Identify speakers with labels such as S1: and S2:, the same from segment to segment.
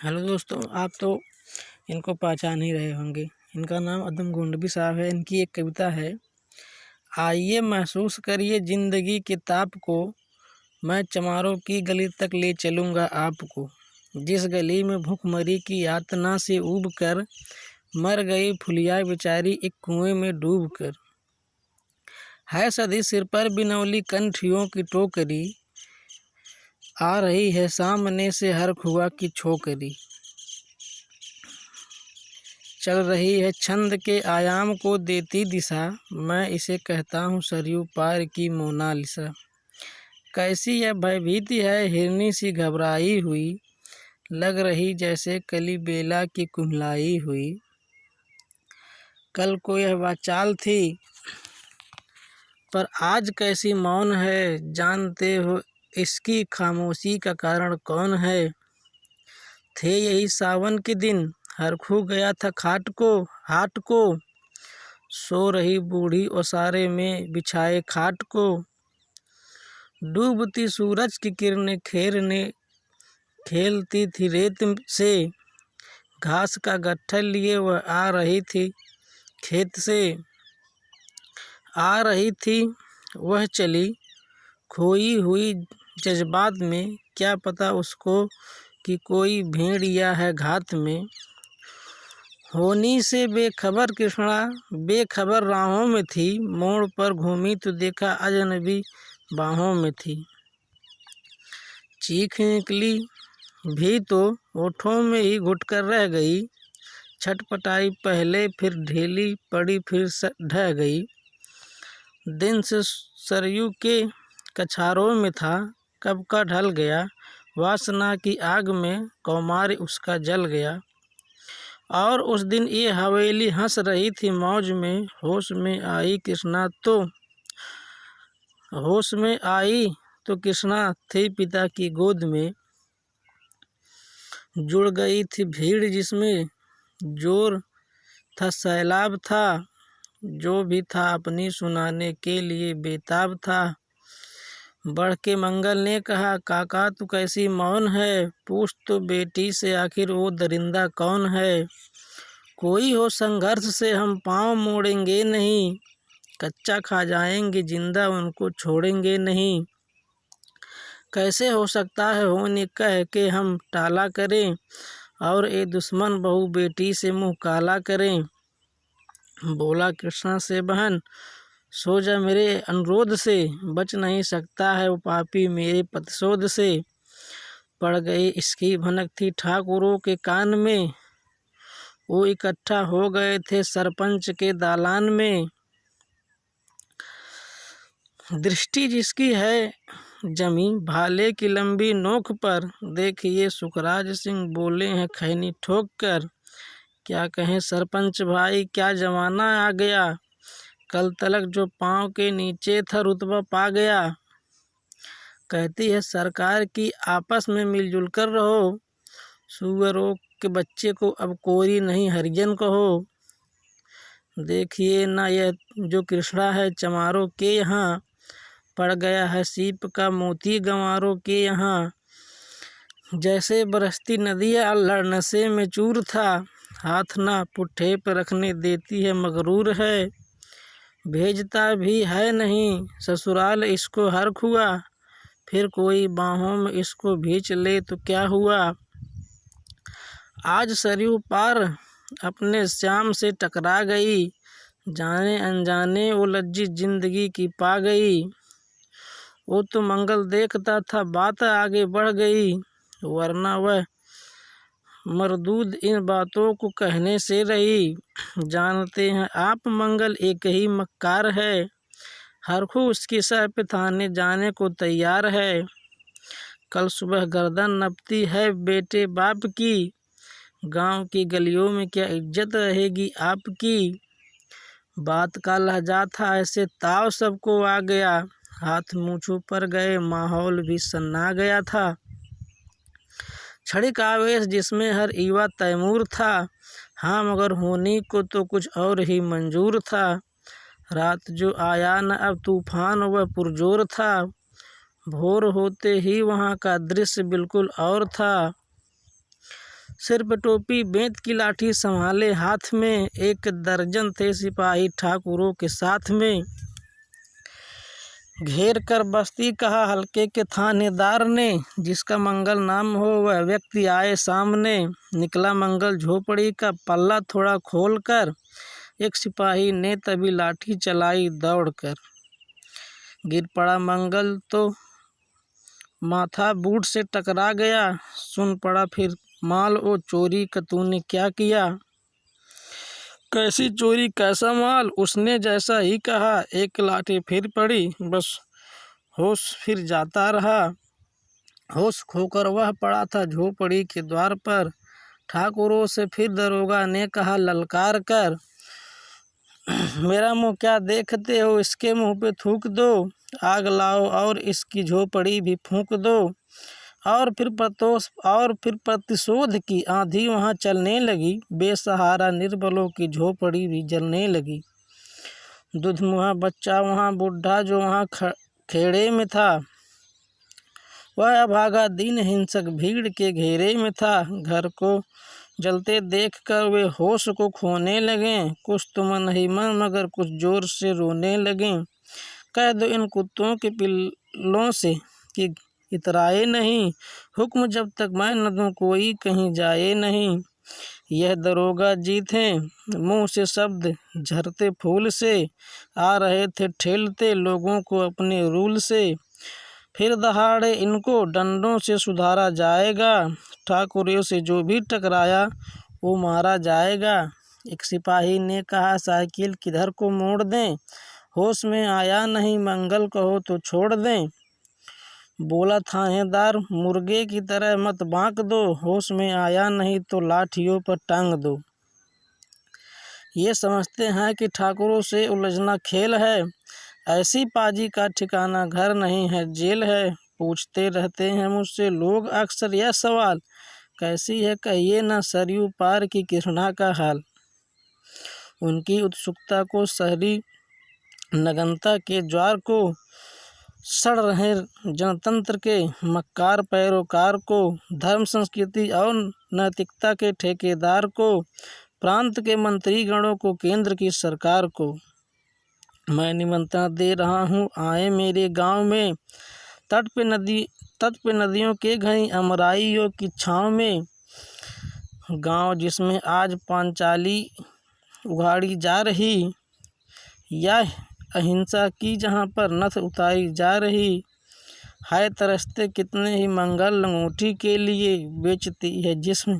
S1: Hello दोस्तों, आप तो इनको पहचान ही रहे होंगे। इनका नाम अदम गोंडवी साहब है। इनकी एक कविता है, आइए महसूस करिए ज़िंदगी के ताप को, मैं चमारों की गली तक ले चलूँगा आपको। जिस गली में भूखमरी की यातना से ऊब कर मर गई फुलिया बेचारी एक कुएं में डूब कर। है सदी सिर पर बिनौली कंठियों की टोकरी, आ रही है सामने से हर खुआ की छोकरी। चल रही है छंद के आयाम को देती दिशा, मैं इसे कहता हूँ सरयू पार की मोनालिसा। कैसी यह भयभीति है हिरनी सी घबराई हुई, लग रही जैसे कली बेला की कुम्हलाई हुई। कल को यह वाचाल थी पर आज कैसी मौन है, जानते हो इसकी खामोशी का कारण कौन है। थे यही सावन के दिन, हर खू गया था हाट को, सो रही बूढ़ी ओसारे में बिछाए खाट को। डूबती सूरज की किरणें खेलती थी रेत से, घास का गट्ठल लिए वह आ रही थी खेत से। आ रही थी वह चली खोई हुई जज्बात में, क्या पता उसको कि कोई भेड़िया है घात में। होनी से बेखबर कृष्णा बेखबर राहों में थी, मोड़ पर घूमी तो देखा अजनबी बाहों में थी। चीख निकली भी तो होठों में ही घुटकर रह गई, छटपटाई पहले फिर ढीली पड़ी फिर ढह गई। दिन से सरयू के कछारों में था, कब का ढल गया, वासना की आग में कौमार उसका जल गया। और उस दिन ये हवेली हंस रही थी मौज में, होश में आई कृष्णा तो कृष्णा थी पिता की गोद में। जुड़ गई थी भीड़ जिसमें जोर था सैलाब था, जो भी था अपनी सुनाने के लिए बेताब था। बढ़ के मंगल ने कहा, काका तू कैसी मौन है, पूछ तो बेटी से आखिर वो दरिंदा कौन है। कोई हो संघर्ष से हम पाँव मोड़ेंगे नहीं, कच्चा खा जाएंगे जिंदा उनको छोड़ेंगे नहीं। कैसे हो सकता है होने कह के हम टाला करें, और ए दुश्मन बहू बेटी से मुँह काला करें। बोला कृष्णा से बहन सो जा मेरे अनुरोध से, बच नहीं सकता है वो पापी मेरे प्रतिशोध से। पड़ गई इसकी भनक थी ठाकुरों के कान में, वो इकट्ठा हो गए थे सरपंच के दालान में। दृष्टि जिसकी है जमी भाले की लंबी नोक पर, देखिए सुखराज सिंह बोले हैं खैनी ठोक कर। क्या कहें सरपंच भाई क्या जमाना आ गया, कल तलक जो पाँव के नीचे था रुतबा पा गया। कहती है सरकार की आपस में मिलजुल कर रहो, सुअरों के बच्चे को अब कोरी नहीं हरिजन कहो। देखिए ना यह जो कृष्णा है चमारों के यहाँ, पड़ गया है सीप का मोती गंवारों के यहाँ। जैसे बरसती नदियाँ अल्हड़ नशे में चूर था, हाथ ना पुट्ठे पर रखने देती है मगरूर है। भेजता भी है नहीं ससुराल इसको हर खुआ, फिर कोई बाहों में इसको भींच ले तो क्या हुआ। आज सरयू पार अपने श्याम से टकरा गई, जाने अनजाने वो लज्जित जिंदगी की पा गई। वो तो मंगल देखता था बात आगे बढ़ गई, वरना वह मरदूद इन बातों को कहने से रही। जानते हैं आप मंगल एक ही मक्कार है, हर खू उसकी सर पे थाने जाने को तैयार है। कल सुबह गर्दन नपती है बेटे बाप की, गांव की गलियों में क्या इज्जत रहेगी आपकी। बात का लहजा था ऐसे ताव सबको आ गया, हाथ मूँछों पर गए माहौल भी सन्ना गया था। क्षणिक आवेश जिसमें हर ईवा तैमूर था, हाँ मगर होनी को तो कुछ और ही मंजूर था। रात जो आया न अब तूफान वह पुरजोर था, भोर होते ही वहाँ का दृश्य बिल्कुल और था। सिर पे टोपी बेंत की लाठी संभाले हाथ में, 1 दर्जन थे सिपाही ठाकुरों के साथ में। घेर कर बस्ती कहा हल्के के थानेदार ने, जिसका मंगल नाम हो वह व्यक्ति आए सामने। निकला मंगल झोपड़ी का पल्ला थोड़ा खोल कर, एक सिपाही ने तभी लाठी चलाई दौड़ कर। गिर पड़ा मंगल तो माथा बूट से टकरा गया, सुन पड़ा फिर माल ओ चोरी का तूने क्या किया। कैसी चोरी कैसा माल, उसने जैसा ही कहा, एक लाठी फिर पड़ी, बस होश फिर जाता रहा। होश खोकर वह पड़ा था झोपड़ी के द्वार पर, ठाकुरों से फिर दरोगा ने कहा ललकार कर, मेरा मुंह क्या देखते हो, इसके मुंह पे थूक दो, आग लाओ और इसकी झोपड़ी भी फूंक दो। और फिर प्रतिशोध की आंधी वहाँ चलने लगी, बेसहारा निर्बलों की झोपड़ी भी जलने लगी। दुधमुहा बच्चा वहाँ बूढ़ा जो वहाँ खेड़े में था, वह अभागा दीन हिंसक भीड़ के घेरे में था। घर को जलते देखकर वे होश को खोने लगे, कुछ तो मन ही मन मगर कुछ जोर से रोने लगे। कह दो इन कुत्तों के पिल्लों से कि इतराए नहीं, हुक्म जब तक मैं न दूं कोई कहीं जाए नहीं। यह दरोगा जी थे मुंह से शब्द झरते फूल से, आ रहे थे ठेलते लोगों को अपने रूल से। फिर दहाड़े इनको डंडों से सुधारा जाएगा, ठाकुरों से जो भी टकराया वो मारा जाएगा। एक सिपाही ने कहा साइकिल किधर को मोड़ दें, होश में आया नहीं मंगल कहो तो छोड़ दें। बोला थानेदार मुर्गे की तरह मत बांक दो, होश में आया नहीं तो लाठियों पर टांग दो। ये समझते हैं कि ठाकुरों से उलझना खेल है, ऐसी पाजी का ठिकाना घर नहीं है जेल है। पूछते रहते हैं मुझसे लोग अक्सर यह सवाल, कैसी है कहिए ना सरयू पार की कृष्णा का हाल। उनकी उत्सुकता को शहरी नगनता के ज्वार को, सड़ रहे जनतंत्र के मक्कार पैरोकार को, धर्म संस्कृति और नैतिकता के ठेकेदार को, प्रांत के मंत्रीगणों को, केंद्र की सरकार को मैं निमंत्रण दे रहा हूँ आए मेरे गांव में। तट पे नदियों के घनी अमराइयों की छाँव में, गांव जिसमें आज पांचाली उगाड़ी जा रही, यह अहिंसा की जहाँ पर नथ उतारी जा रही है। तरसते कितने ही मंगल लंगोटी के लिए, बेचती है जिस्म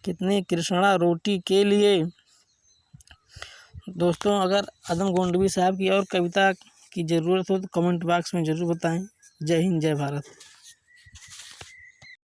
S1: कितनी कृष्णा रोटी के लिए। दोस्तों अगर आदम गोंडवी साहब की और कविता की ज़रूरत हो तो कमेंट बॉक्स में ज़रूर बताएं। जय हिंद जय भारत।